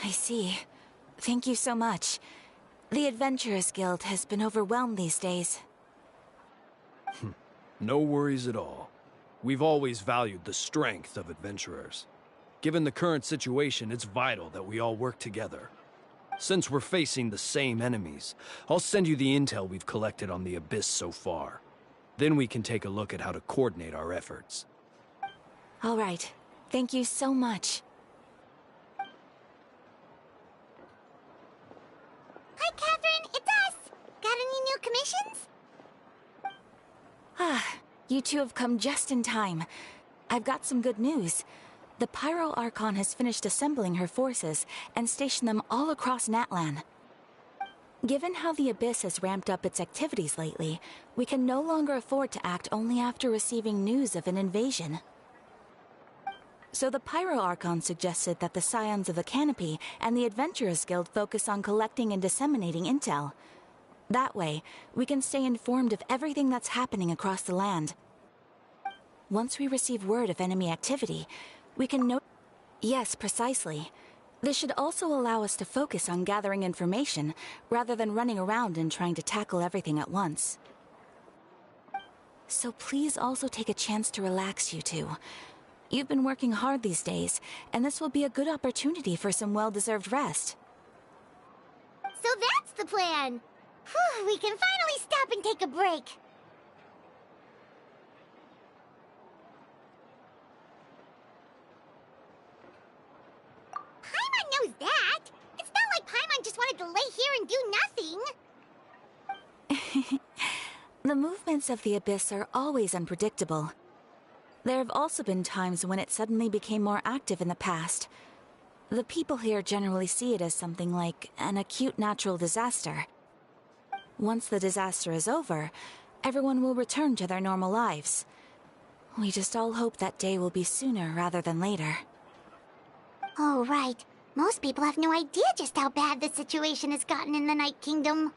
I see. Thank you so much. The Adventurers Guild has been overwhelmed these days. No worries at all. We've always valued the strength of adventurers. Given the current situation, it's vital that we all work together. Since we're facing the same enemies, I'll send you the intel we've collected on the Abyss so far. Then we can take a look at how to coordinate our efforts. All right. Thank you so much. Hi, Catherine. It's us. Got any new commissions? You two have come just in time. I've got some good news. The Pyro Archon has finished assembling her forces and stationed them all across Natlan. Given how the Abyss has ramped up its activities lately, we can no longer afford to act only after receiving news of an invasion. So the Pyro Archon suggested that the Scions of the Canopy and the Adventurers Guild focus on collecting and disseminating intel. That way, we can stay informed of everything that's happening across the land. Once we receive word of enemy activity, we can note... Yes, precisely. This should also allow us to focus on gathering information, rather than running around and trying to tackle everything at once. So please also take a chance to relax, you two. You've been working hard these days, and this will be a good opportunity for some well-deserved rest. So that's the plan. Whew, we can finally stop and take a break. Paimon knows that. It's not like Paimon just wanted to lay here and do nothing. The movements of the Abyss are always unpredictable. There have also been times when it suddenly became more active in the past. The people here generally see it as something like an acute natural disaster. Once the disaster is over, everyone will return to their normal lives. We just all hope that day will be sooner rather than later. Oh, right. Most people have no idea just how bad the situation has gotten in the Night Kingdom.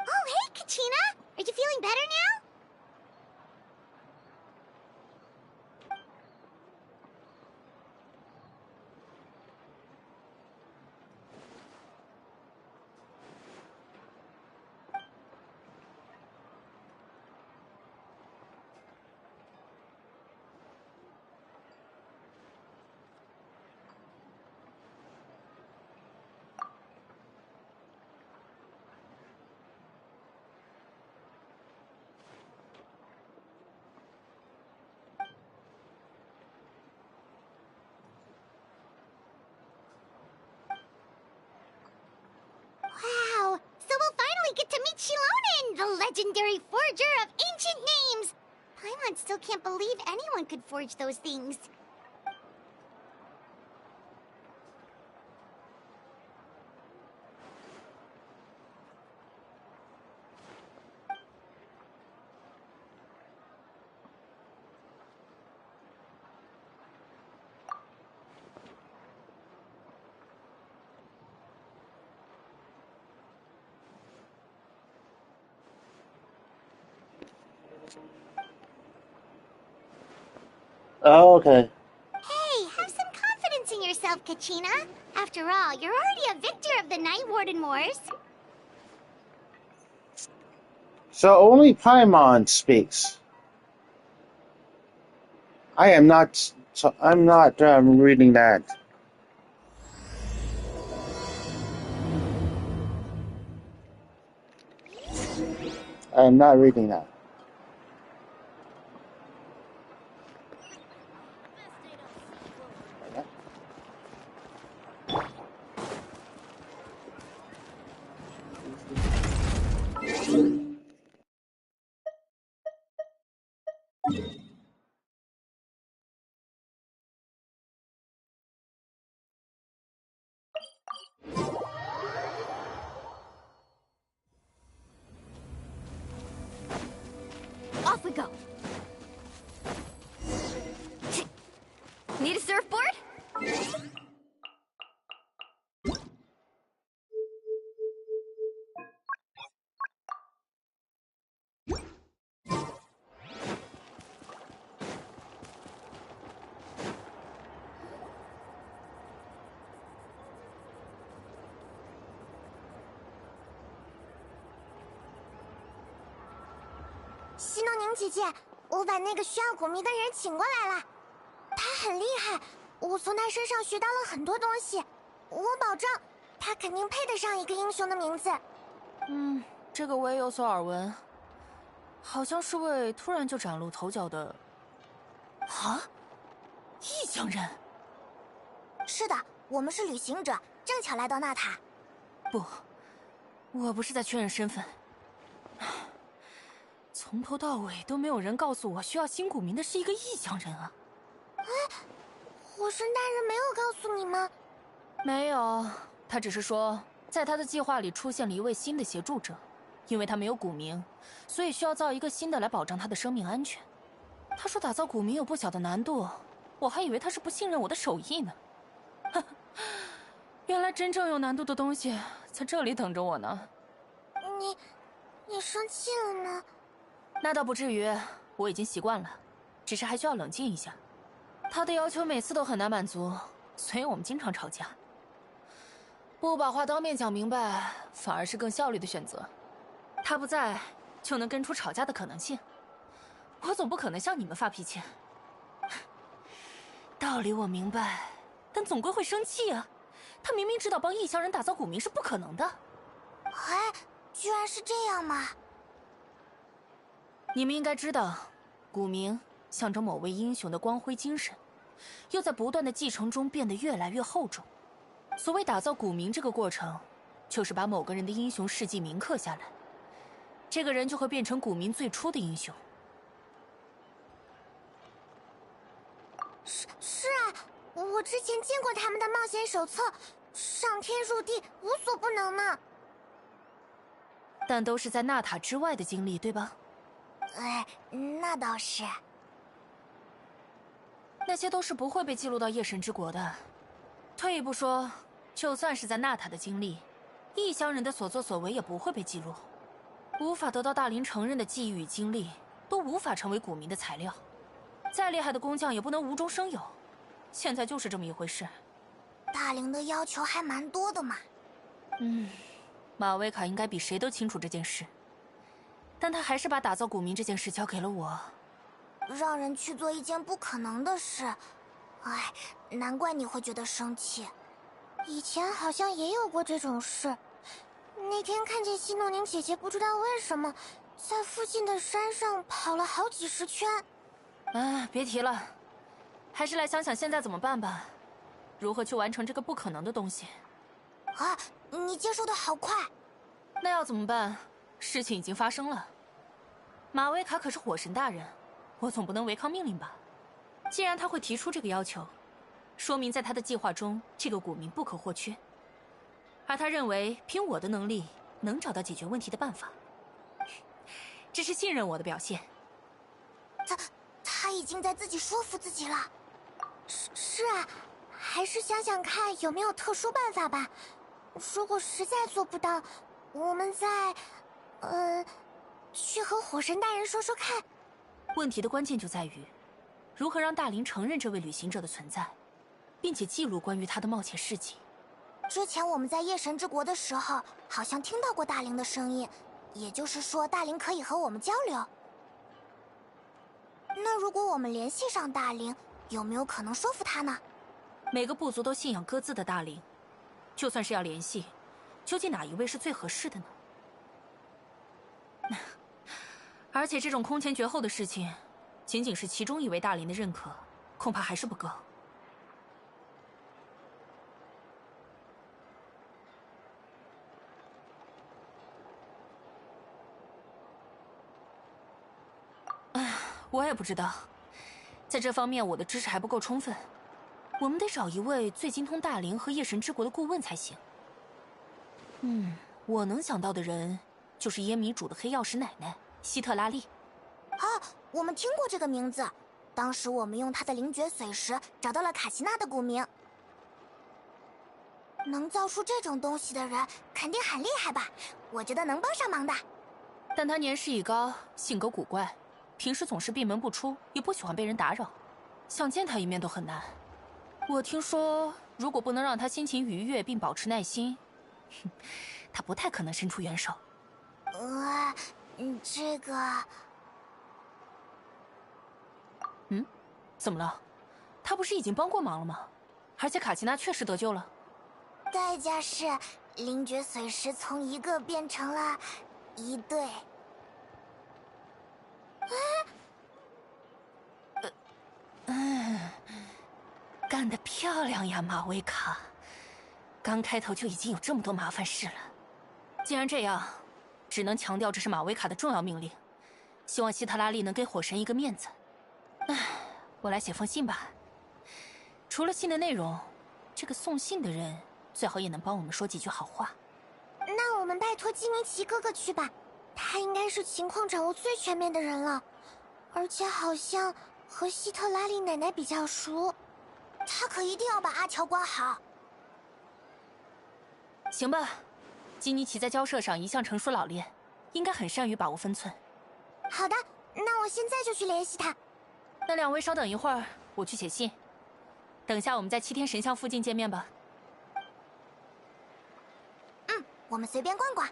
Oh, hey, Kachina! Are you feeling better now? Wow! So we'll finally get to meet Shilonen, the legendary forger of ancient names! Paimon still can't believe anyone could forge those things. Oh, okay. Hey, have some confidence in yourself, Kachina. After all, you're already a victor of the Night Warden Wars. So only Paimon speaks. I am not. So I'm not reading that. I am not reading that. Off we go. Need a surfboard? 西诺宁姐姐，我把那个需要古谜的人请过来了。他很厉害，我从他身上学到了很多东西。我保证，他肯定配得上一个英雄的名字。这个我也有所耳闻，好像是位突然就崭露头角的……啊，异乡人。是的，我们是旅行者，正巧来到纳塔。不，我不是在确认身份。从头到尾都没有人告诉我需要新古民的是一个异乡人啊！哎，火神大人没有告诉你吗？没有，他只是说，在他的计划里出现了一位新的协助者，因为他没有古民，所以需要造一个新的来保障他的生命安全。他说打造古民有不小的难度，我还以为他是不信任我的手艺呢。原来真正有难度的东西在这里等着我呢。你生气了吗？那倒不至于，我已经习惯了，只是还需要冷静一下。他的要求每次都很难满足，所以我们经常吵架。不把话当面讲明白，反而是更效率的选择。他不在，就能跟出吵架的可能性。我总不可能向你们发脾气。道理我明白，但总归会生气啊。他明明知道帮异乡人打造古民是不可能的。哎，居然是这样吗？你们应该知道，古民象征某位英雄的光辉精神，又在不断的继承中变得越来越厚重。所谓打造古民这个过程，就是把某个人的英雄事迹铭刻下来，这个人就会变成古民最初的英雄。是啊，我之前见过他们的冒险手册，上天入地，无所不能呢。但都是在纳塔之外的经历，对吧？哎，那倒是。那些都是不会被记录到夜神之国的。退一步说，就算是在纳塔的经历，异乡人的所作所为也不会被记录，无法得到大林承认的记忆与经历，都无法成为古民的材料。再厉害的工匠也不能无中生有，现在就是这么一回事。大林的要求还蛮多的嘛。马维卡应该比谁都清楚这件事，但他还是把打造古民这件事交给了我。让人去做一件不可能的事，哎，难怪你会觉得生气。以前好像也有过这种事。那天看见西诺宁姐姐不知道为什么在附近的山上跑了好几十圈。别提了，还是来想想现在怎么办吧。如何去完成这个不可能的东西？啊，你接受的好快。那要怎么办？事情已经发生了。马维卡可是火神大人，我总不能违抗命令吧？既然他会提出这个要求，说明在他的计划中，这个古民不可或缺。而他认为凭我的能力能找到解决问题的办法，这是信任我的表现。他已经在自己说服自己了。是啊，还是想想看有没有特殊办法吧。如果实在做不到，我们再去和火神大人说说看。问题的关键就在于，如何让大林承认这位旅行者的存在，并且记录关于他的冒险事迹。之前我们在夜神之国的时候，好像听到过大林的声音，也就是说大林可以和我们交流。那如果我们联系上大林，有没有可能说服他呢？每个部族都信仰各自的大灵，就算是要联系，究竟哪一位是最合适的呢？而且这种空前绝后的事情，仅仅是其中一位大灵的认可，恐怕还是不够。我也不知道，在这方面我的知识还不够充分。我们得找一位最精通大灵和夜神之国的顾问才行。我能想到的人就是耶米主的黑曜石奶奶希特拉利。啊，我们听过这个名字，当时我们用她的灵蕨髓时找到了卡奇娜的古名。能造出这种东西的人肯定很厉害吧？我觉得能帮上忙的。但他年事已高，性格古怪，平时总是闭门不出，也不喜欢被人打扰，想见他一面都很难。我听说，如果不能让他心情愉悦并保持耐心，他不太可能伸出援手。这个嗯，怎么了？他不是已经帮过忙了吗？而且卡奇娜确实得救了。代价是灵觉碎石从一个变成了一对。干得漂亮呀，马维卡！刚开头就已经有这么多麻烦事了。既然这样，只能强调这是马维卡的重要命令，希望希特拉利能给火神一个面子。我来写封信吧。除了信的内容，这个送信的人最好也能帮我们说几句好话。那我们拜托基尼奇哥哥去吧，他应该是情况掌握最全面的人了，而且好像和希特拉利奶奶比较熟，他可一定要把阿乔管好。行吧，基尼奇在交涉上一向成熟老练，应该很善于把握分寸。好的，那我现在就去联系他。那两位稍等一会儿，我去写信。等下我们在7天神像附近见面吧。我们随便逛逛。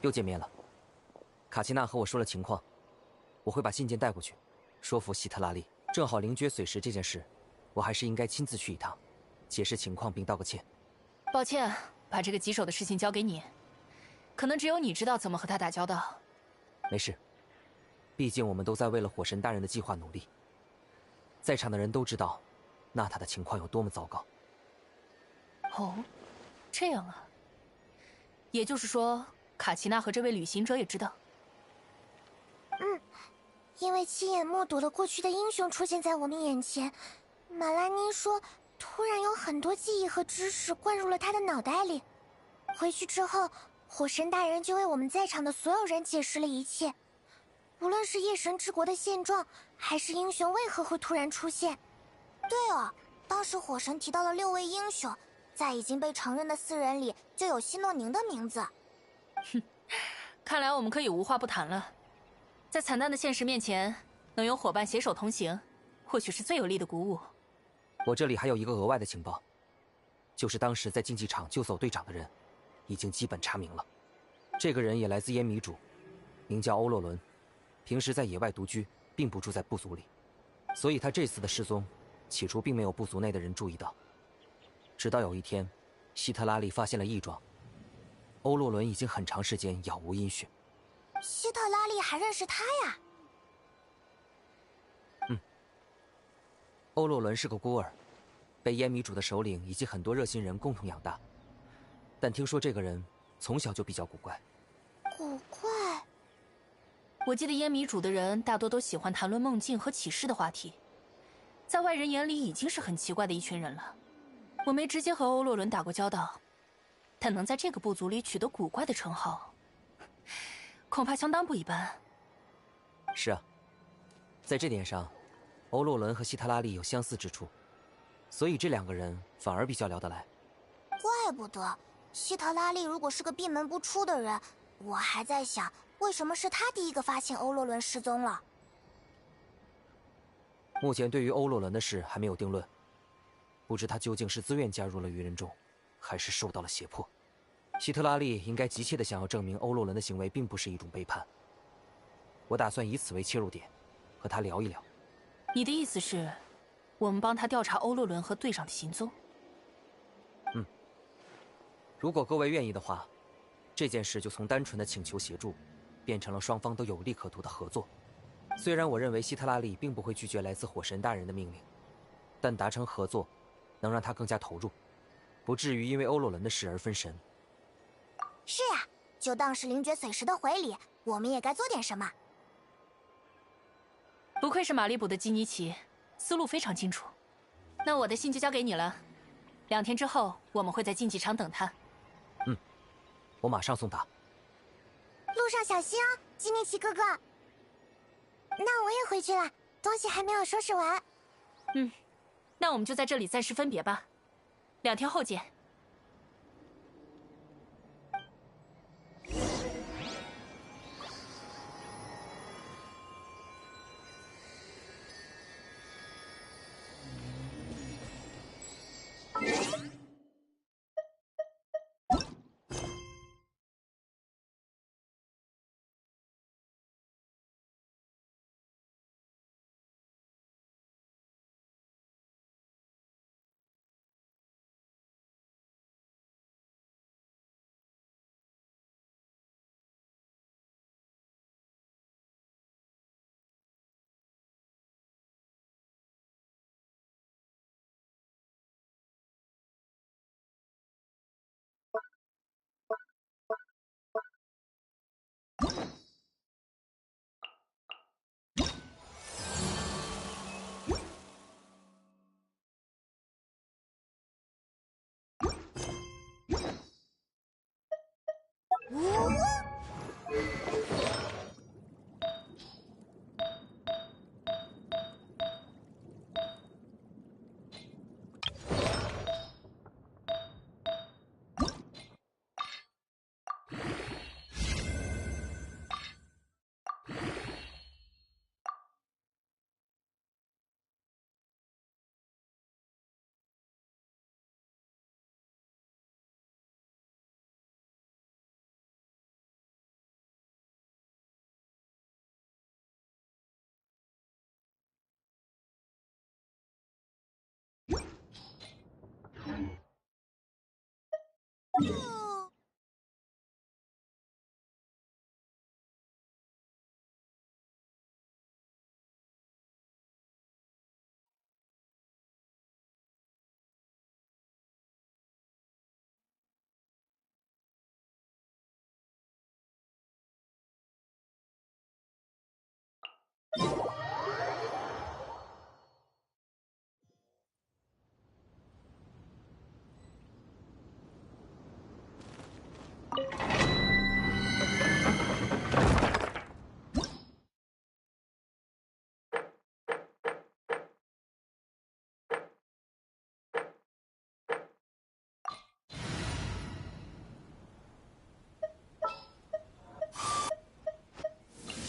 又见面了。卡奇娜和我说了情况，我会把信件带过去，说服希特拉利。正好灵觉碎石这件事，我还是应该亲自去一趟，解释情况并道个歉。抱歉，把这个棘手的事情交给你，可能只有你知道怎么和他打交道。没事，毕竟我们都在为了火神大人的计划努力。在场的人都知道，娜塔的情况有多么糟糕。哦，这样啊。也就是说，卡奇娜和这位旅行者也知道。因为亲眼目睹了过去的英雄出现在我们眼前，马拉妮说，突然有很多记忆和知识灌入了他的脑袋里。回去之后，火神大人就为我们在场的所有人解释了一切，无论是夜神之国的现状，还是英雄为何会突然出现。对哦，当时火神提到了6位英雄，在已经被承认的4人里，就有希诺宁的名字。看来我们可以无话不谈了。在惨淡的现实面前，能有伙伴携手同行，或许是最有力的鼓舞。我这里还有一个额外的情报，就是当时在竞技场救走队长的人，已经基本查明了。这个人也来自烟迷主，名叫欧洛伦，平时在野外独居，并不住在部族里，所以他这次的失踪，起初并没有部族内的人注意到。直到有一天，希特拉利发现了异状，欧洛伦已经很长时间杳无音讯。希特拉利还认识他呀？欧洛伦是个孤儿，被烟迷主的首领以及很多热心人共同养大。但听说这个人从小就比较古怪。古怪？我记得烟迷主的人大多都喜欢谈论梦境和启示的话题，在外人眼里已经是很奇怪的一群人了。我没直接和欧洛伦打过交道，但能在这个部族里取得古怪的称号，恐怕相当不一般。是啊，在这点上，欧洛伦和希特拉利有相似之处，所以这2个人反而比较聊得来。怪不得希特拉利如果是个闭门不出的人，我还在想为什么是他第一个发现欧洛伦失踪了。目前对于欧洛伦的事还没有定论，不知他究竟是自愿加入了愚人众，还是受到了胁迫。希特拉利应该急切地想要证明欧洛伦的行为并不是一种背叛。我打算以此为切入点，和他聊一聊。你的意思是，我们帮他调查欧洛伦和队长的行踪？如果各位愿意的话，这件事就从单纯的请求协助，变成了双方都有利可图的合作。虽然我认为希特拉利并不会拒绝来自火神大人的命令，但达成合作，能让他更加投入，不至于因为欧洛伦的事而分神。是呀，就当是灵觉碎石的回礼，我们也该做点什么。不愧是马利卜的基尼奇，思路非常清楚。那我的信就交给你了，2天之后我们会在竞技场等他。我马上送达。路上小心哦，基尼奇哥哥。那我也回去了，东西还没有收拾完。那我们就在这里暂时分别吧，2天后见。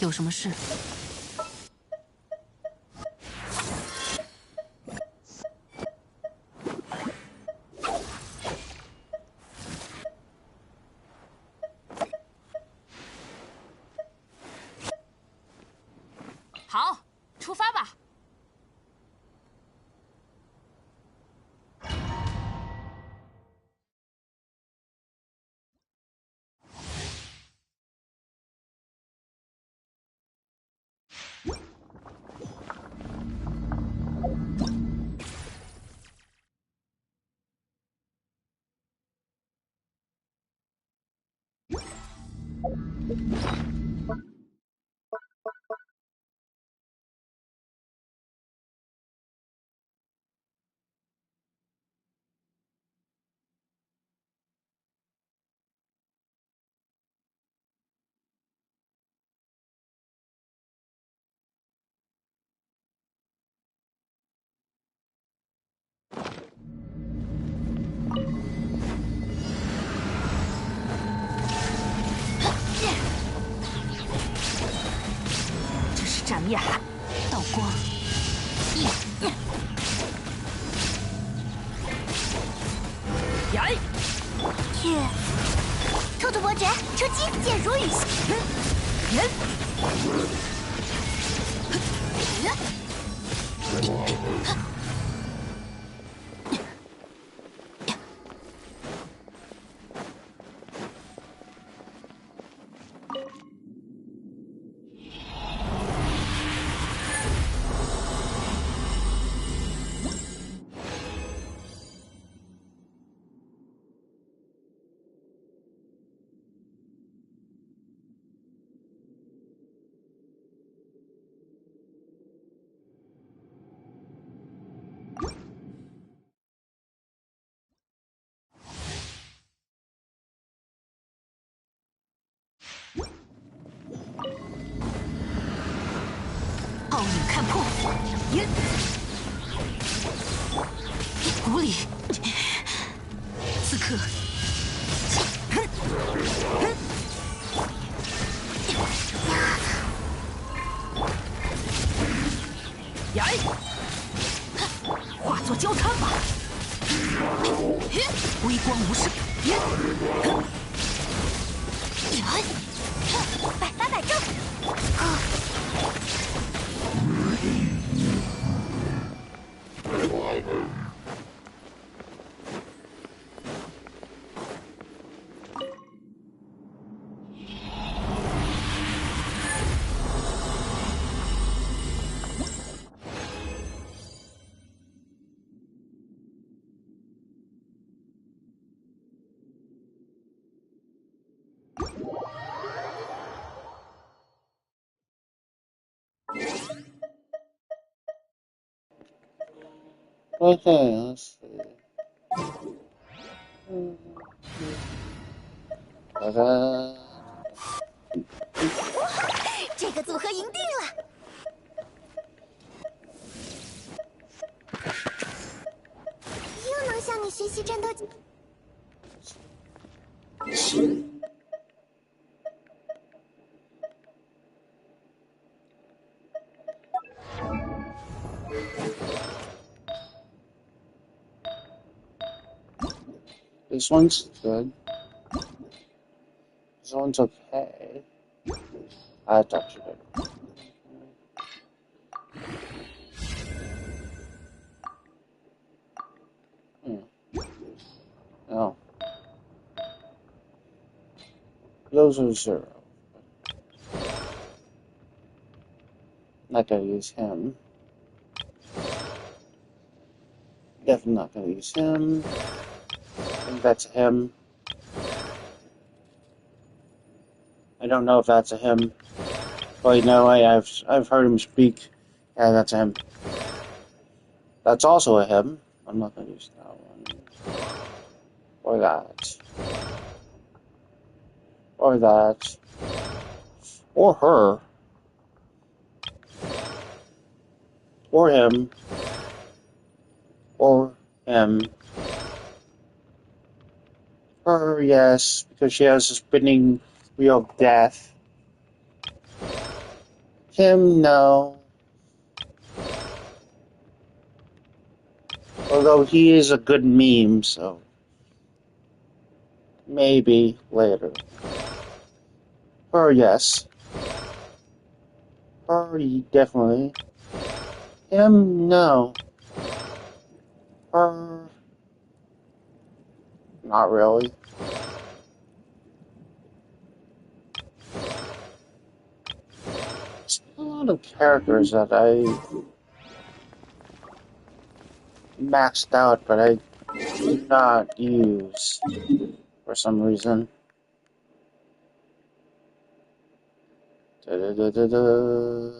有什么事？好，出发吧。这是斩灭海，道光，来！去，兔兔伯爵出击，箭如雨下。无礼！此刻，呀！化作焦炭吧！微光无视，百发百中。Okay, let's see. Ta-da. 这个组合赢定了！又能向你学习战斗技。This one's good. This one's okay. That's actually good. No. Those are 0. Not gonna use him. Definitely not gonna use him. I think that's him. I don't know if that's a him. Wait, no, I've heard him speak. Yeah, that's a him. That's also a him. I'm not gonna use that one. Or that. Or that. Or her. Or him. Or him. Her, yes, because she has a spinning wheel of death. Him, no. Although he is a good meme, so maybe later. Her, yes. Her, definitely. Him, no. Her, not really. It's a lot of characters that I maxed out, but I did not use for some reason. Da-da-da-da-da.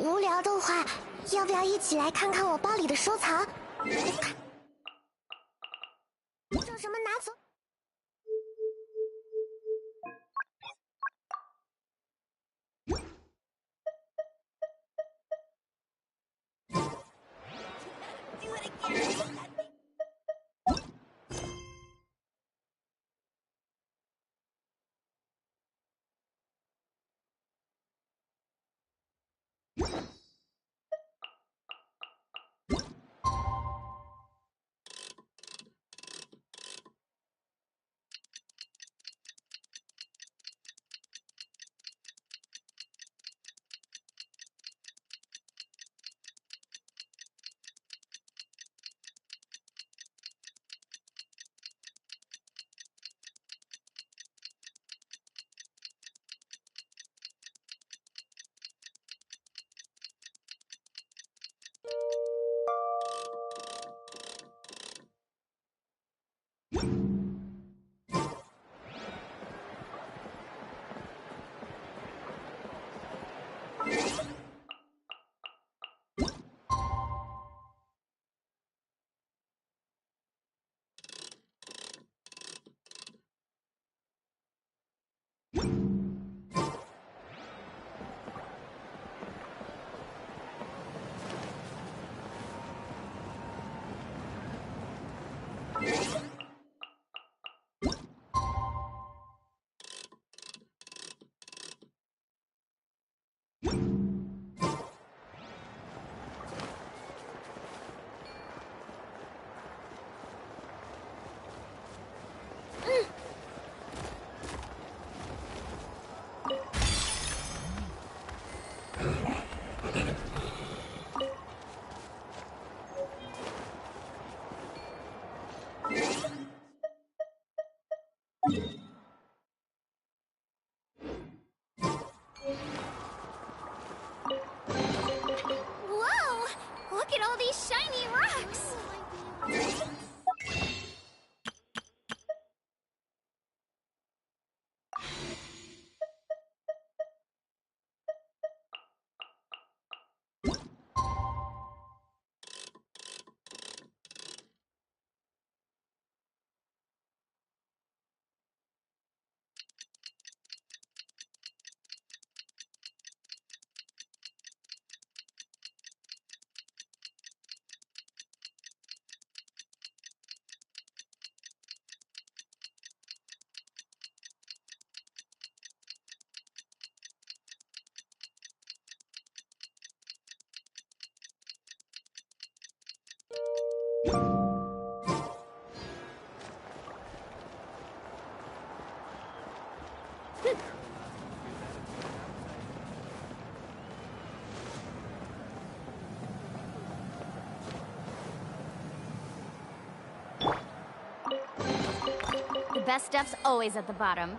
无聊的话，要不要一起来看看我包里的收藏？有什么拿走？Whoa! Look at all these shiny rocks! best stuff's always at the bottom.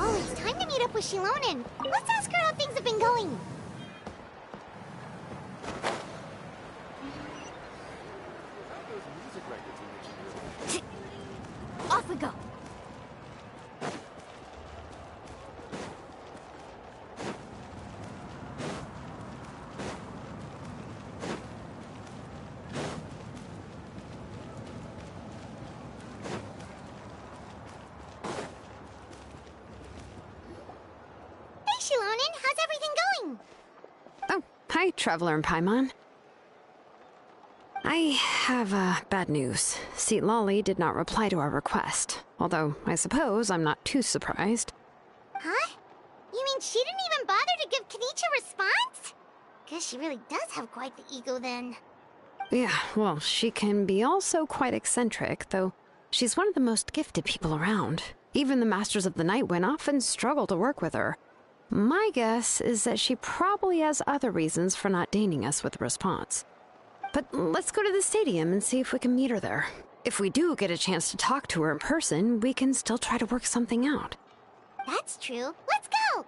Oh, it's time to meet up with Shilonen. Let's ask her how things have been going. Off we go. Hey, Shilonen, how's everything going? Oh, hi, Traveler and Paimon. I have bad news. Seat Lolly did not reply to our request, although I suppose I'm not too surprised. Huh? You mean she didn't even bother to give Kenichi a response? Guess she really does have quite the ego then. Yeah, well, she can be also quite eccentric, though she's one of the most gifted people around. Even the Masters of the Night Wind often struggle to work with her. My guess is that she probably has other reasons for not deigning us with a response. But let's go to the stadium and see if we can meet her there. If we do get a chance to talk to her in person, we can still try to work something out. That's true. Let's go!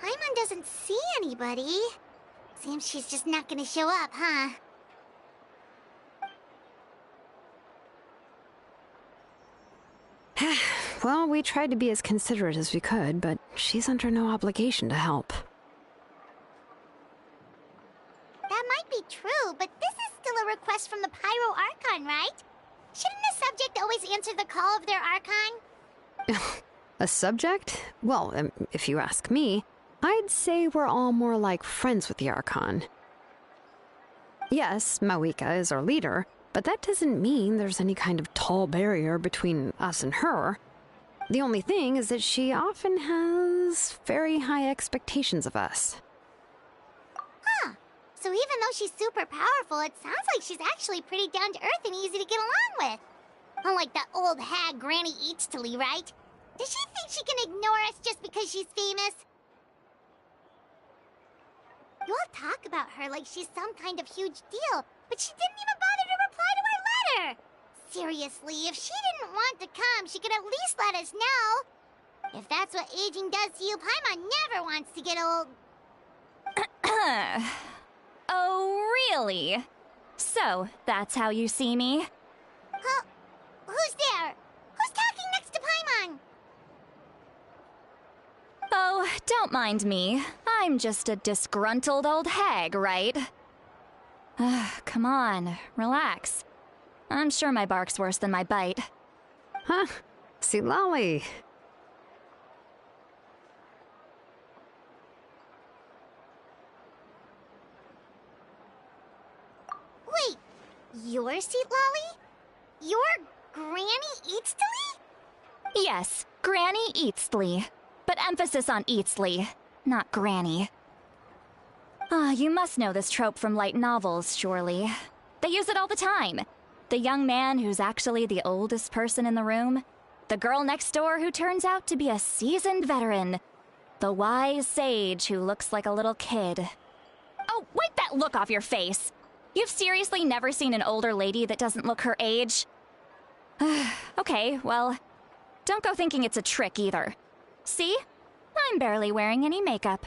Paimon doesn't see anybody. Seems she's just not gonna show up, huh? Well, we tried to be as considerate as we could, but she's under no obligation to help. That might be true, but this is still a request from the Pyro Archon, right? Shouldn't a subject always answer the call of their Archon? A subject? Well, if you ask me, I'd say we're all more like friends with the Archon. Yes, Mawika is our leader, but that doesn't mean there's any kind of tall barrier between us and her. The only thing is that she often has very high expectations of us. Huh. So even though she's super powerful, it sounds like she's actually pretty down to earth and easy to get along with. Unlike that old hag Granny Eatstily, right? Does she think she can ignore us just because she's famous? You all talk about her like she's some kind of huge deal, but she didn't even bother to reply to our letter! Seriously, if she didn't want to come, she could at least let us know. If that's what aging does to you, Paimon never wants to get old. Oh, really? So, that's how you see me? Huh? Who's there? Who's talking next to Paimon? Oh, don't mind me. I'm just a disgruntled old hag, right? Come on, relax. I'm sure my bark's worse than my bite. Huh? See, Lolly. Wait, you're Seat Lolly? You're Granny Eatstily? Yes, Granny Eatsley. But emphasis on Eatsley, not Granny. Ah, you must know this trope from light novels, surely. They use it all the time. The young man who's actually the oldest person in the room. The girl next door who turns out to be a seasoned veteran. The wise sage who looks like a little kid. Oh, wipe that look off your face! You've seriously never seen an older lady that doesn't look her age? Okay, well, don't go thinking it's a trick either. See? I'm barely wearing any makeup.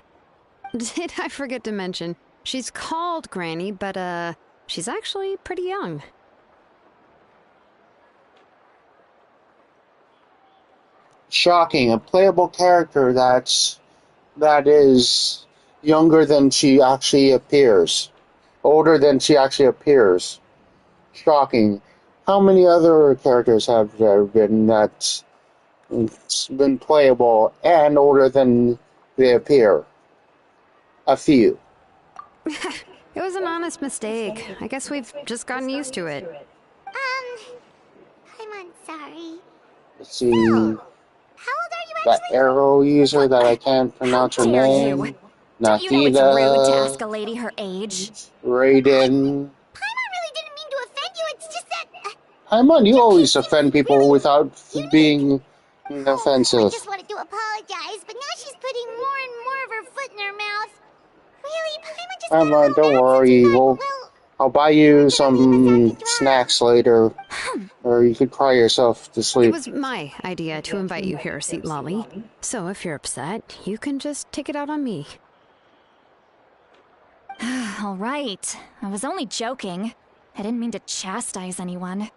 Did I forget to mention, She's called Granny, but, she's actually pretty young. Shocking. A playable character that is younger than she actually appears. Older than she actually appears. Shocking. How many other characters have there been that's been playable and older than they appear? A few. It was an honest mistake. I guess we've just gotten used to it. I'm sorry. Let's see. How old are you That actually? arrow user that I can't pronounce her dare name. you? Don't you know it's rude to ask Nathida. a lady her age? Raiden. Paimon really didn't mean to offend you. It's just that Paimon, you your always case offend seems people really without unique. being I offensive. just wanted to apologize, but now she's putting more and more of her foot in her mouth. Really, Paimon just got a Paimon, little don't mad worry. since you got, Well, well, I'll buy you some snacks later, or you could cry yourself to It sleep. was my idea to invite you here, Seat Lolly. So if you're upset, you can just take it out on me. All right. I was only joking. I didn't mean to chastise anyone.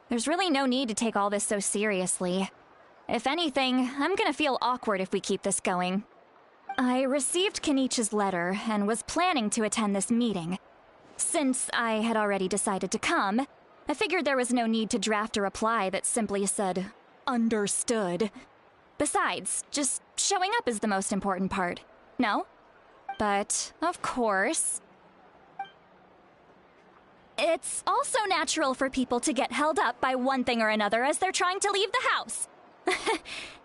There's really no need to take all this so seriously. If anything, I'm gonna feel awkward if we keep this going. I received Kenichi's letter and was planning to attend this meeting. Since I had already decided to come, I figured there was no need to draft a reply that simply said, "Understood." Besides, just showing up is the most important part. No? But, of course, it's also natural for people to get held up by one thing or another as they're trying to leave the house.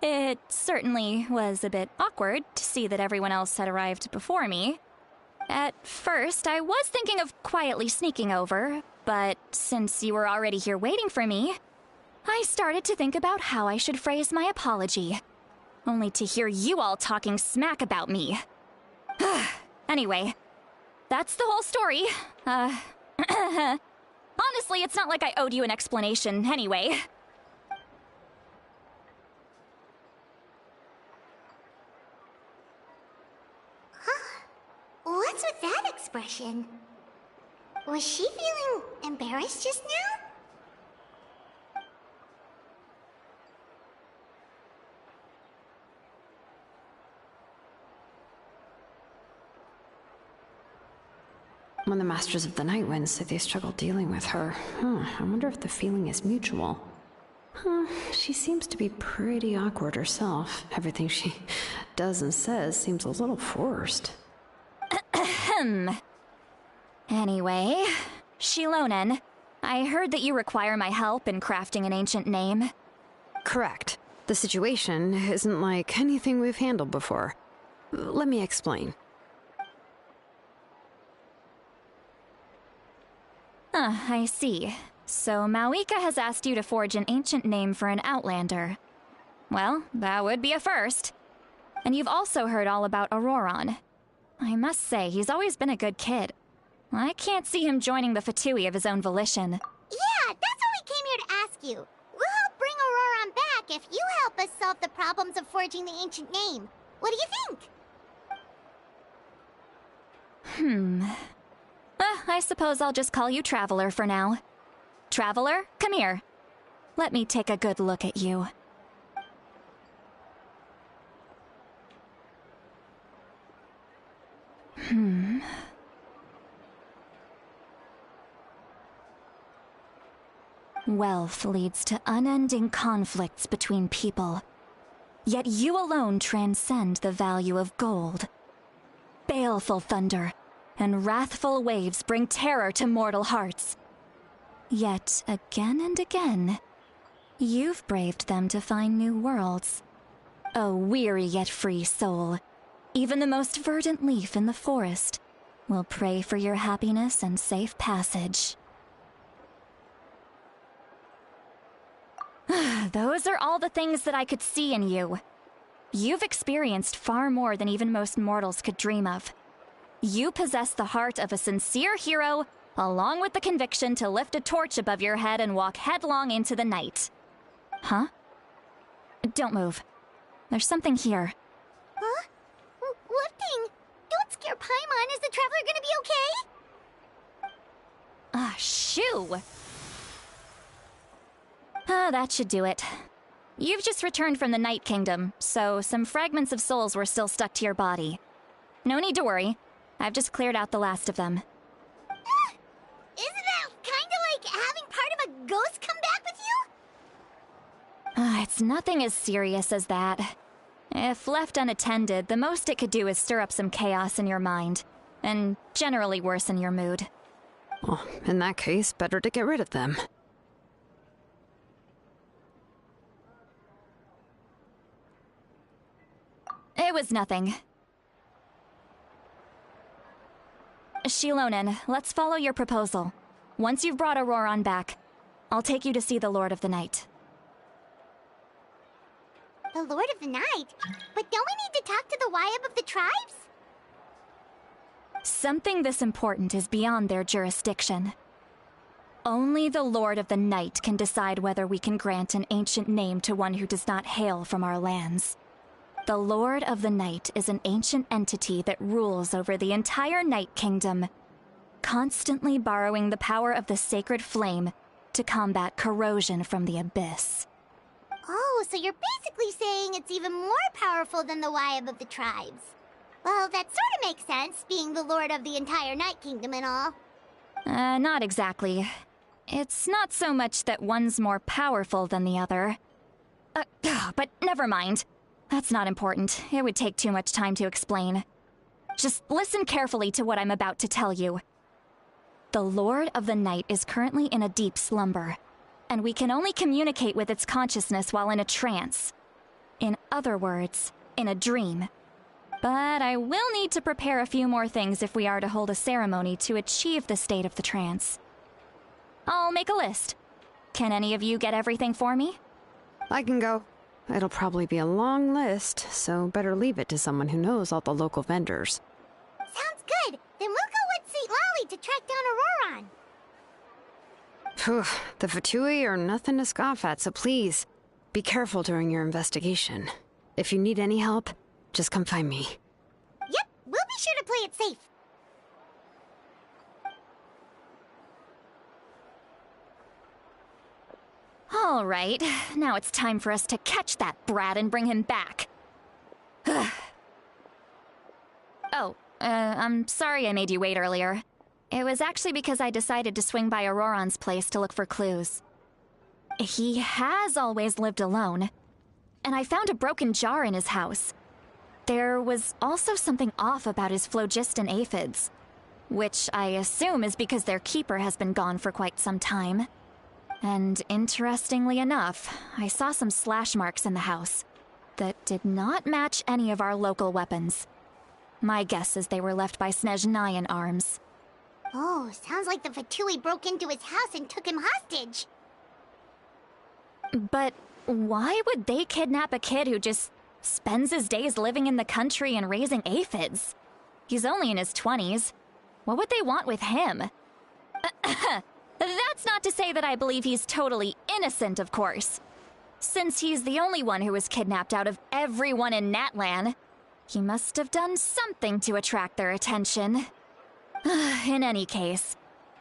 It certainly was a bit awkward to see that everyone else had arrived before me. At first, I was thinking of quietly sneaking over, but since you were already here waiting for me, I started to think about how I should phrase my apology. Only to hear you all talking smack about me. Anyway, that's the whole story. Honestly, it's not like I owed you an explanation anyway. What's with that expression? Was she feeling embarrassed just now? When the Masters of the Night Wind said they struggled dealing with her, I wonder if the feeling is mutual. She seems to be pretty awkward herself. Everything she does and says seems a little forced. Anyway, Shilonen, I heard that you require my help in crafting an ancient name. Correct. The situation isn't like anything we've handled before. Let me explain. I see. So Mawika has asked you to forge an ancient name for an outlander. Well, that would be a first. And you've also heard all about Auroron. I must say, he's always been a good kid. I can't see him joining the Fatui of his own volition. Yeah, that's what we came here to ask you. We'll help bring Auroron back if you help us solve the problems of forging the ancient name. What do you think? I suppose I'll just call you Traveler for now. Traveler, come here. Let me take a good look at you. Wealth leads to unending conflicts between people. Yet you alone transcend the value of gold. Baleful thunder and wrathful waves bring terror to mortal hearts. Yet again and again, you've braved them to find new worlds. A weary yet free soul, even the most verdant leaf in the forest will pray for your happiness and safe passage. Those are all the things that I could see in you. You've experienced far more than even most mortals could dream of. You possess the heart of a sincere hero, along with the conviction to lift a torch above your head and walk headlong into the night. Huh? Don't move. There's something here. Huh? What thing? Don't scare Paimon. Is the Traveler gonna be you! That should do it. You've just returned from the Night Kingdom, so some fragments of souls were still stuck to your body. No need to worry. I've just cleared out the last of them. Isn't that kinda like having part of a ghost come back with you? It's nothing as serious as that. If left unattended, the most it could do is stir up some chaos in your mind, and generally worsen your mood. Well, in that case, better to get rid of them. It was nothing. Shilonen, let's follow your proposal. Once you've brought Auroran back, I'll take you to see the Lord of the Night. The Lord of the Night? But don't we need to talk to the Wyab of the tribes? Something this important is beyond their jurisdiction. Only the Lord of the Night can decide whether we can grant an ancient name to one who does not hail from our lands. The Lord of the Night is an ancient entity that rules over the entire Night Kingdom, constantly borrowing the power of the sacred flame to combat corrosion from the abyss. Oh, so you're basically saying it's even more powerful than the Wyab of the tribes. Well, that sort of makes sense, being the lord of the entire Night Kingdom and all. Not exactly. It's not so much that one's more powerful than the other. But never mind. That's not important. It would take too much time to explain. Just listen carefully to what I'm about to tell you. The Lord of the Night is currently in a deep slumber, and we can only communicate with its consciousness while in a trance. In other words, in a dream. But I will need to prepare a few more things if we are to hold a ceremony to achieve the state of the trance. I'll make a list. Can any of you get everything for me? I can go. It'll probably be a long list, so better leave it to someone who knows all the local vendors. Sounds good. Then we'll go with St. Lolly to track down Auroran. Phew, the Fatui are nothing to scoff at, so please, be careful during your investigation. If you need any help, just come find me. Yep, we'll be sure to play it safe. All right, now it's time for us to catch that brat and bring him back. I'm sorry I made you wait earlier. It was actually because I decided to swing by Auroran's place to look for clues. He has always lived alone, and I found a broken jar in his house. There was also something off about his phlogiston aphids, which I assume is because their keeper has been gone for quite some time. And interestingly enough, I saw some slash marks in the house that did not match any of our local weapons. My guess is they were left by Snezhnayan arms. Oh, sounds like the Fatui broke into his house and took him hostage. But why would they kidnap a kid who just spends his days living in the country and raising aphids? He's only in his 20s. What would they want with him? That's not to say that I believe he's totally innocent, of course. Since he's the only one who was kidnapped out of everyone in Natlan, he must have done something to attract their attention. In any case,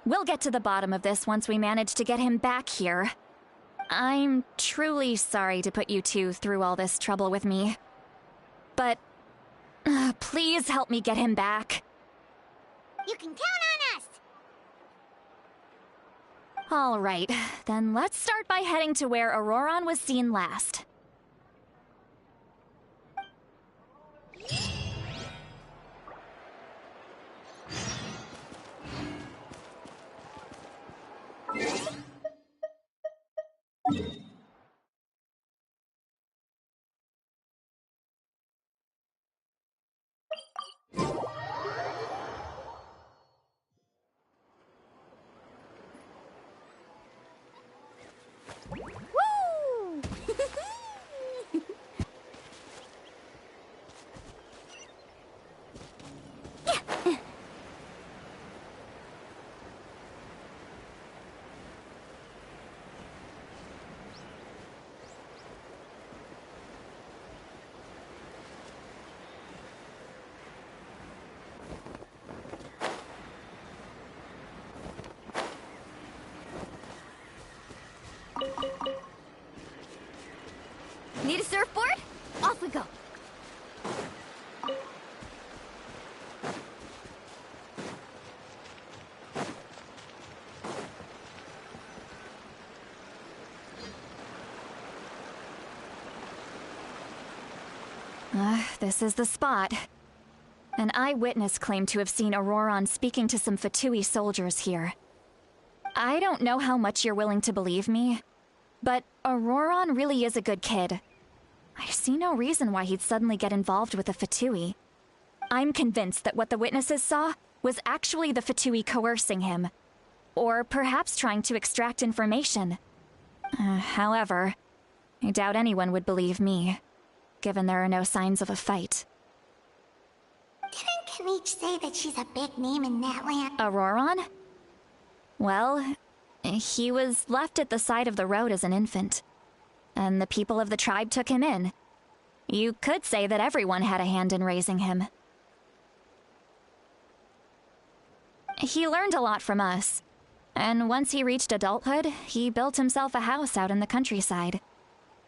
we'll get to the bottom of this once we manage to get him back here. I'm truly sorry to put you two through all this trouble with me. But please help me get him back. You can count on us! All right, then let's start by heading to where Auroran was seen last. Woo! Need a surfboard? Off we go. This is the spot. An eyewitness claimed to have seen Auroron speaking to some Fatui soldiers here. I don't know how much you're willing to believe me, but Auroron really is a good kid. I see no reason why he'd suddenly get involved with the Fatui. I'm convinced that what the witnesses saw was actually the Fatui coercing him, or perhaps trying to extract information. However, I doubt anyone would believe me, given there are no signs of a fight. Didn't Kanich say that she's a big name in Natlan? Auroron? Well, he was left at the side of the road as an infant, and the people of the tribe took him in. You could say that everyone had a hand in raising him. He learned a lot from us, and once he reached adulthood, he built himself a house out in the countryside.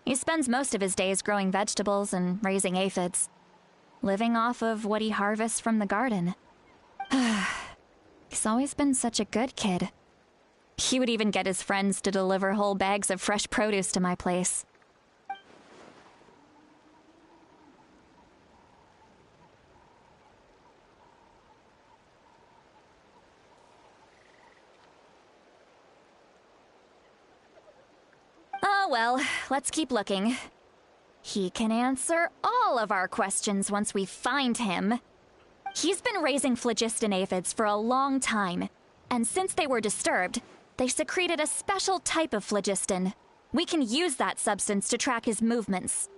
He spends most of his days growing vegetables and raising aphids, living off of what he harvests from the garden. He's always been such a good kid. He would even get his friends to deliver whole bags of fresh produce to my place. Oh well, let's keep looking. He can answer all of our questions once we find him. He's been raising phlogiston aphids for a long time, and since they were disturbed, they secreted a special type of phlogiston. We can use that substance to track his movements.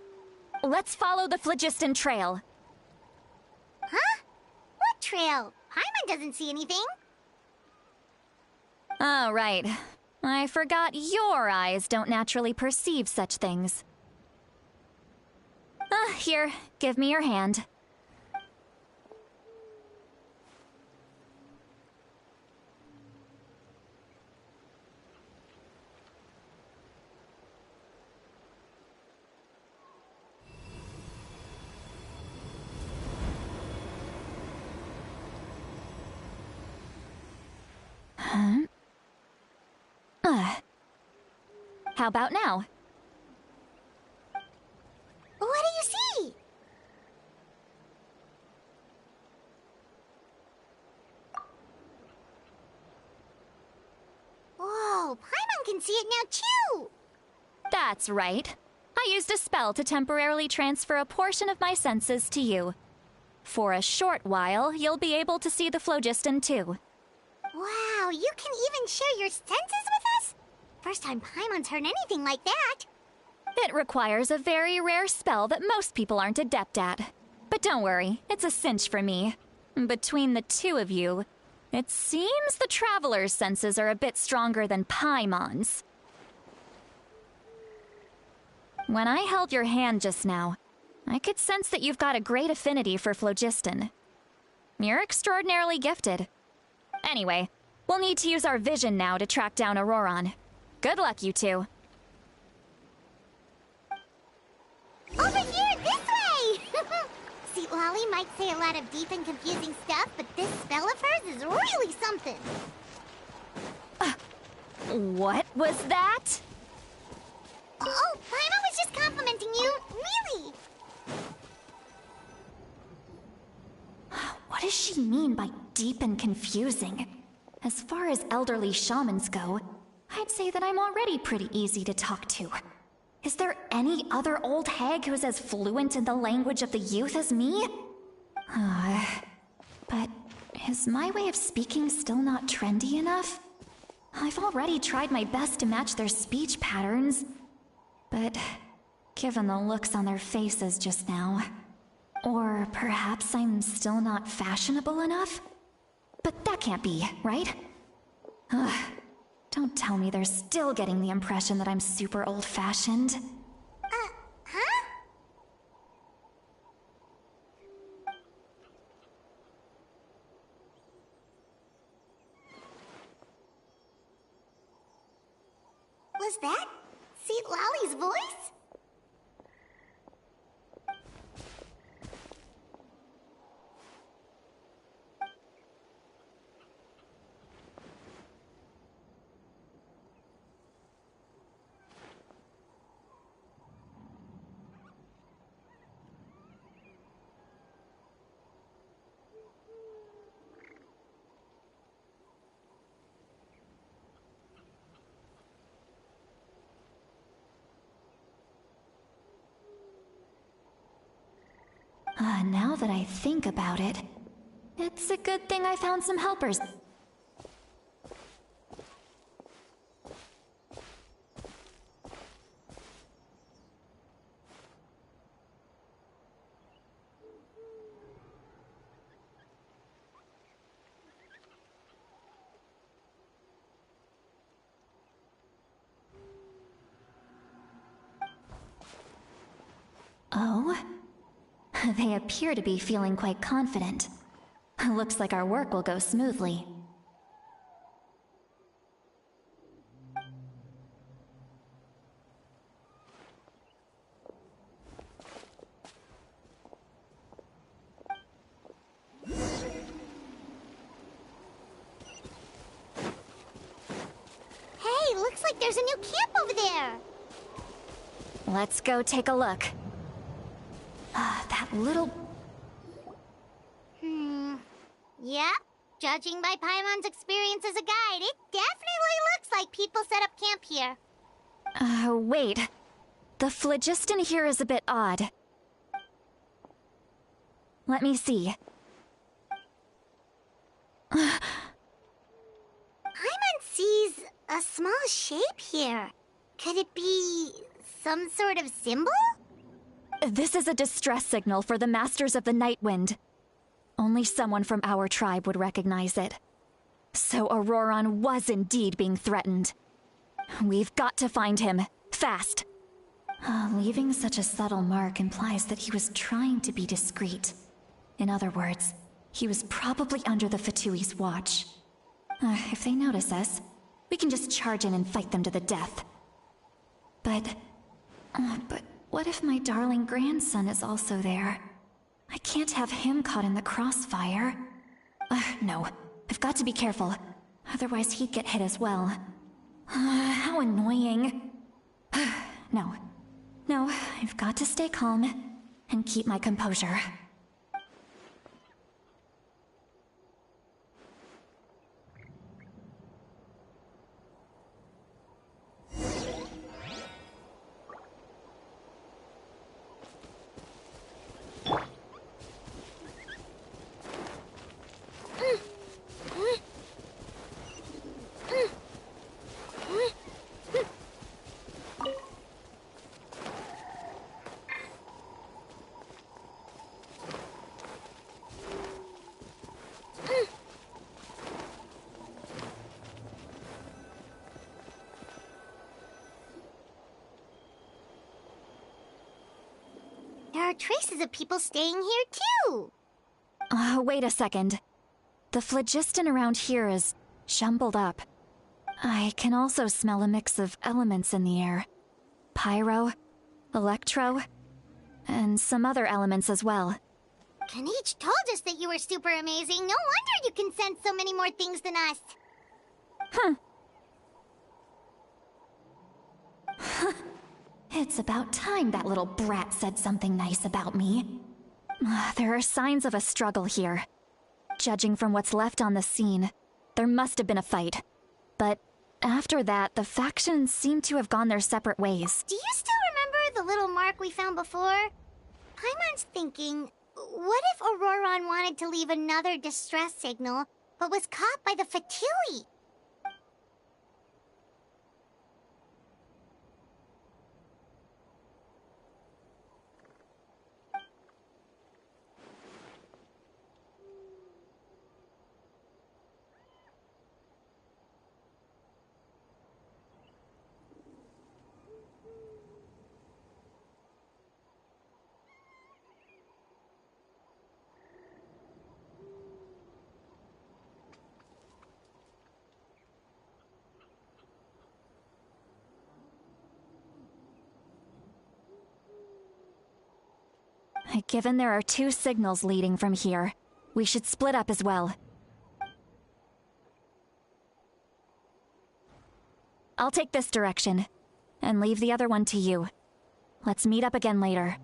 Let's follow the phlogiston trail. Huh? What trail? Paimon doesn't see anything. Oh, right. I forgot your eyes don't naturally perceive such things. Here, give me your hand. How about now? What do you see? Whoa, Paimon can see it now too! That's right. I used a spell to temporarily transfer a portion of my senses to you. For a short while, you'll be able to see the phlogiston too. Wow, you can even share your senses with us? First time Paimon's heard anything like that. It requires a very rare spell that most people aren't adept at. But don't worry, it's a cinch for me. Between the two of you, it seems the Traveler's senses are a bit stronger than Paimon's. When I held your hand just now, I could sense that you've got a great affinity for phlogiston. You're extraordinarily gifted. Anyway, we'll need to use our vision now to track down Auroron. Good luck, you two. Over here, this way! See, Lolly might say a lot of deep and confusing stuff, but this spell of hers is really something. What was that? Oh, Paimon was just complimenting you. Really? What does she mean by deep and confusing? As far as elderly shamans go, I'd say that I'm already pretty easy to talk to. Is there any other old hag who's as fluent in the language of the youth as me? But is my way of speaking still not trendy enough? I've already tried my best to match their speech patterns. But given the looks on their faces just now, or perhaps I'm still not fashionable enough? But that can't be, right? Don't tell me they're still getting the impression that I'm super old-fashioned. Huh? Was that Seat Lolly's voice? Now that I think about it, it's a good thing I found some helpers. Oh? They appear to be feeling quite confident. Looks like our work will go smoothly. Hey, looks like there's a new camp over there. Let's go take a look. That little... Yep. Judging by Paimon's experience as a guide, it definitely looks like people set up camp here. Wait. The phlogiston here is a bit odd. Let me see. Paimon sees a small shape here. Could it be some sort of symbol? This is a distress signal for the Masters of the Night Wind. Only someone from our tribe would recognize it. So Auroron was indeed being threatened. We've got to find him, fast. Leaving such a subtle mark implies that he was trying to be discreet. In other words, he was probably under the Fatui's watch. If they notice us, we can just charge in and fight them to the death. But what if my darling grandson is also there? I can't have him caught in the crossfire. No, I've got to be careful. Otherwise he'd get hit as well. How annoying. No, I've got to stay calm and keep my composure. There are traces of people staying here, too. Wait a second. The phlogiston around here is jumbled up. I can also smell a mix of elements in the air. Pyro, electro, and some other elements as well. Kanich told us that you were super amazing. No wonder you can sense so many more things than us. It's about time that little brat said something nice about me. There are signs of a struggle here. Judging from what's left on the scene, there must have been a fight. But after that, the factions seem to have gone their separate ways. Do you still remember the little mark we found before? Paimon's thinking, what if Auroron wanted to leave another distress signal, but was caught by the Fatui? Given there are two signals leading from here, we should split up as well. I'll take this direction, and leave the other one to you. Let's meet up again later.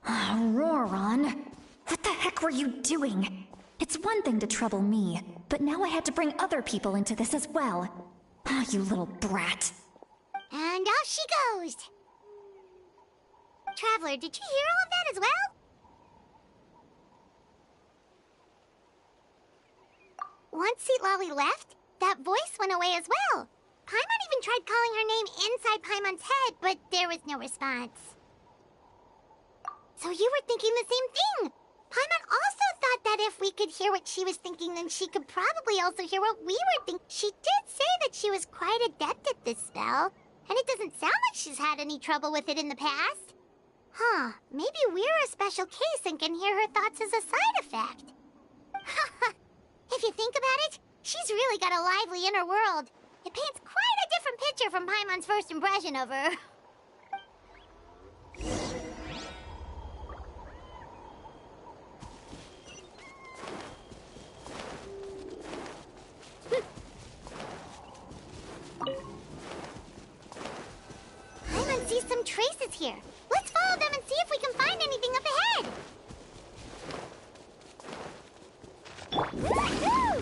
Auroron, what the heck were you doing? It's one thing to trouble me, but now I had to bring other people into this as well. You little brat. And off she goes. Traveler, did you hear all of that as well? Once Lolly left, that voice went away as well. Paimon even tried calling her name inside Paimon's head, but there was no response. So you were thinking the same thing. Paimon also thought that if we could hear what she was thinking, then she could probably also hear what we were thinking. She did say that she was quite adept at this spell, and it doesn't sound like she's had any trouble with it in the past. Huh, maybe we're a special case and can hear her thoughts as a side effect. If you think about it, she's really got a lively inner world. It paints quite a different picture from Paimon's first impression of her. Paimon sees some traces here. Let's follow them and see if we can find anything up ahead. Woohoo!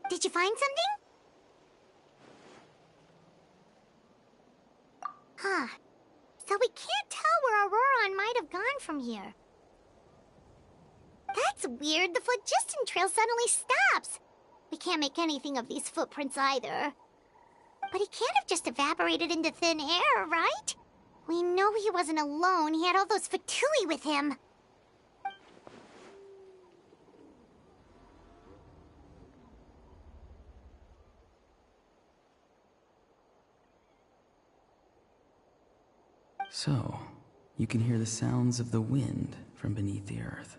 Did you find something? Huh. So we can't tell where Auroron might have gone from here. That's weird. The phlogiston trail suddenly stops. We can't make anything of these footprints either. But he can't have just evaporated into thin air, right? We know he wasn't alone. He had all those Fatui with him. So, you can hear the sounds of the wind from beneath the earth.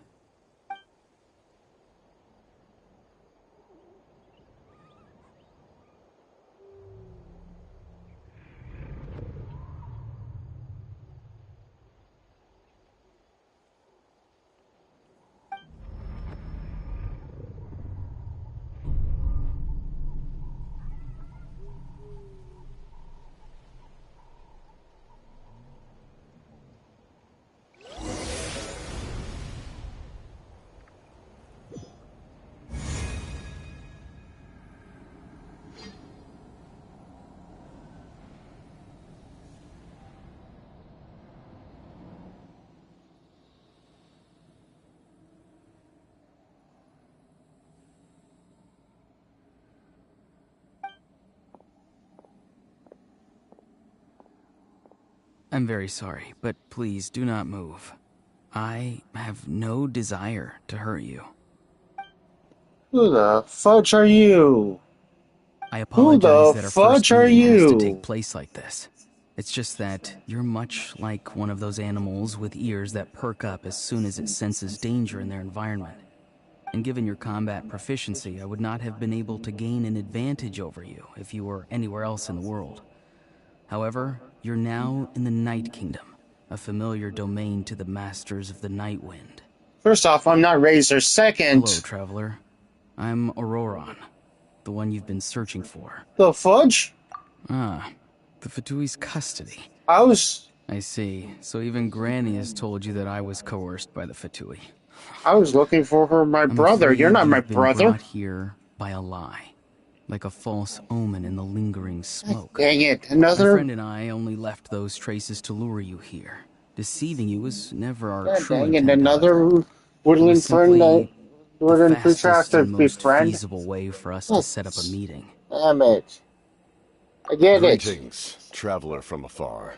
I'm very sorry, but please do not move. I have no desire to hurt you. Who the fudge are you? I apologize that our first are meeting has to you? take place like this. It's just that you're much like one of those animals with ears that perk up as soon as it senses danger in their environment. And given your combat proficiency, I would not have been able to gain an advantage over you if you were anywhere else in the world. However, you're now in the Night Kingdom, a familiar domain to the Masters of the Night Wind. First off, I'm not Razor. Second... Hello, Traveler. I'm Auroron, the one you've been searching for. The fudge? Ah, the Fatui's custody. I see. So even Granny has told you that I was coerced by the Fatui. was looking for her, my brother. You're not my brother. Been brought here by a lie, like a false omen in the lingering smoke. Dang it, My friend and I only left those traces to lure you here. Deceiving you was never our true dang it, intent. another woodland friend that woodland creature has to befriend. Feasible way for us to set up a meeting. Damn it. I get it. Greetings, traveler from afar.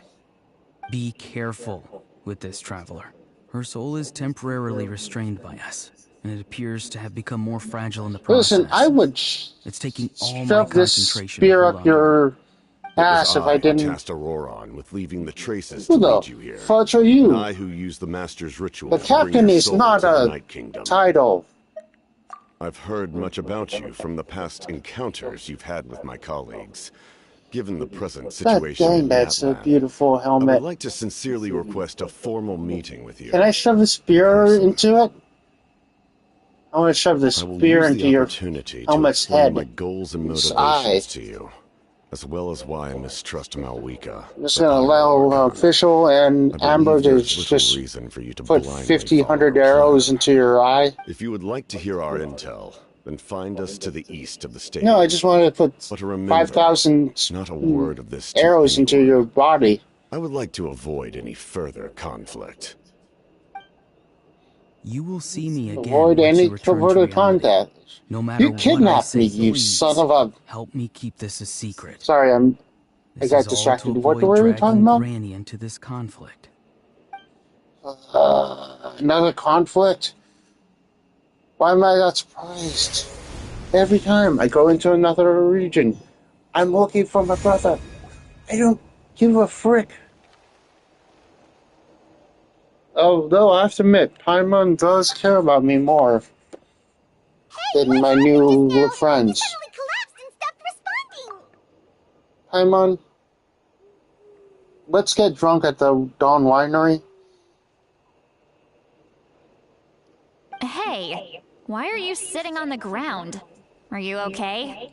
Be careful with this traveler. Her soul is temporarily restrained by us, and it appears to have become more fragile in the process. Listen, I would it's taking all my shove this concentration spear to up hold on. your ass if I Who didn't. tasked Auroron with leaving the traces Who to the lead you here. fudge are you? And I who used the Master's ritual The to bring captain your is soul not to the a Night Kingdom. title. I've heard much about you from the past encounters you've had with my colleagues. Given the present God situation dang, in that's a Natlan, beautiful I helmet. would like to sincerely request a formal meeting with you. Can I shove the spear Person. into it? I want to shove this I will spear use into the your opportunity to helmet's explain head. my goals and Its motivations eye. to you, as well as why I mistrust Malwika. I'm just the gonna allow Pyro Archon. Official and I Amber believe to there's little just reason for you to put blindly 50, follow 100 our arrows plan. into your eye. If you would like to hear our intel, then find us to the east of the stadium. No, I just wanted to put But remember, 5,000 not a word of this to arrows into anyone. your body. I would like to avoid any further conflict. You will see me again Avoid once any you return to perverted reality. contact. No matter You what I kidnapped me, say, you please son of a... help me keep this a secret. Sorry, I This got is all distracted. to What avoid were we talking dragging about? Granny into this conflict. Another conflict? Why am I not surprised? Every time I go into another region, I'm looking for my brother. I don't give a frick. Although I have to admit, Paimon does care about me more than my new friends. He suddenly collapsed and stopped responding. Paimon, let's get drunk at the Dawn Winery. Hey, why are you sitting on the ground? Are you okay?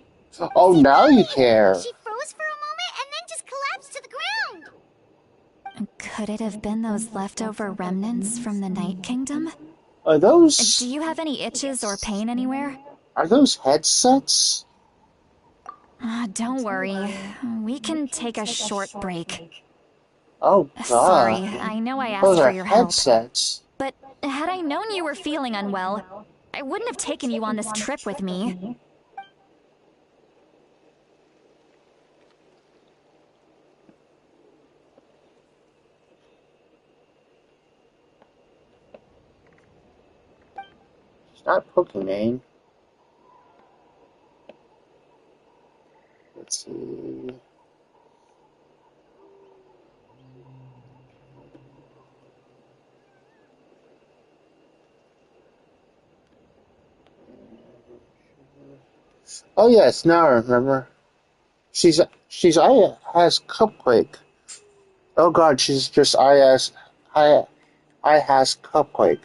Oh, now you care. She froze for a moment and then just collapsed to the ground. Could it have been those leftover remnants from the Night Kingdom? Are those... Do you have any itches or pain anywhere? Are those headsets? Don't worry. We can take a short break. Oh, God. Sorry, I know I Those asked for are your help. headsets. But had I known you were feeling unwell, I wouldn't have taken you on this trip with me. It's not Pokemon. Let's see. Oh yes, now I remember. She's I has Cupquake. Oh God, she's just I has Cupquake.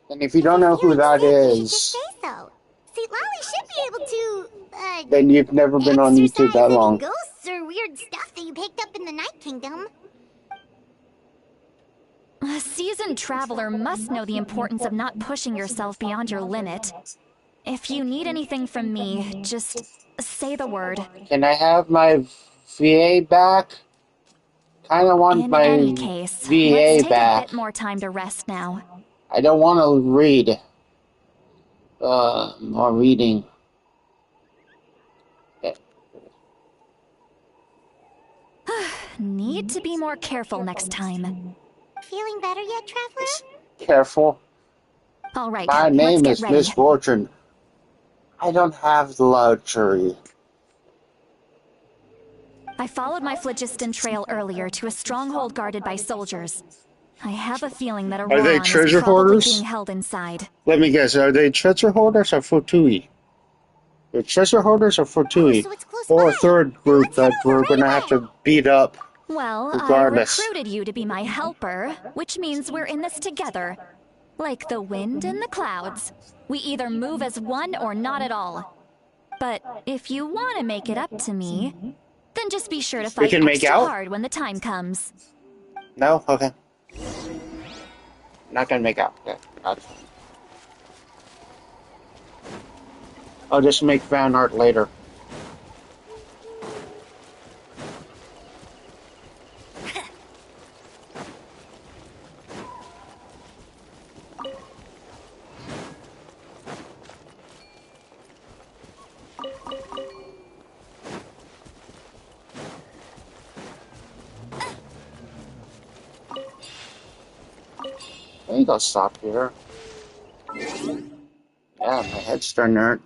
And if you don't know who that You should just is, say so. See, Lolly should be able to, then you've never been on YouTube that exorcise any long. ghosts or weird stuff that you picked up in the Night Kingdom. A seasoned traveler must know the importance of not pushing yourself beyond your limit. If you need anything from me, just say the word. Can I have my VA back? Kind of want In my any case, VA let's take back. a bit more time to rest now. I don't want to read. More reading. Need to be more careful next time. Feeling better yet, Traveler? Careful. All right, My let's name get is ready. Misfortune. I don't have the luxury. I followed my phlogiston trail earlier to a stronghold guarded by soldiers. I have a feeling that Are they Auroron treasure is probably hoarders? being held inside. Let me guess, are they treasure holders or Futui? They're treasure holders or Futui? so it's close Or a by. third group Let's head that over we're right gonna away. have to beat up Well, regardless. I recruited you to be my helper, which means we're in this together. Like the wind and the clouds. We either move as one or not at all. But if you want to make it up to me, then just be sure to fight can make extra out? hard when the time comes. No? Okay. Not gonna make out. Okay. That's fine. I'll just make fan art later. I think I'll stop here. Yeah, my head's starting to hurt.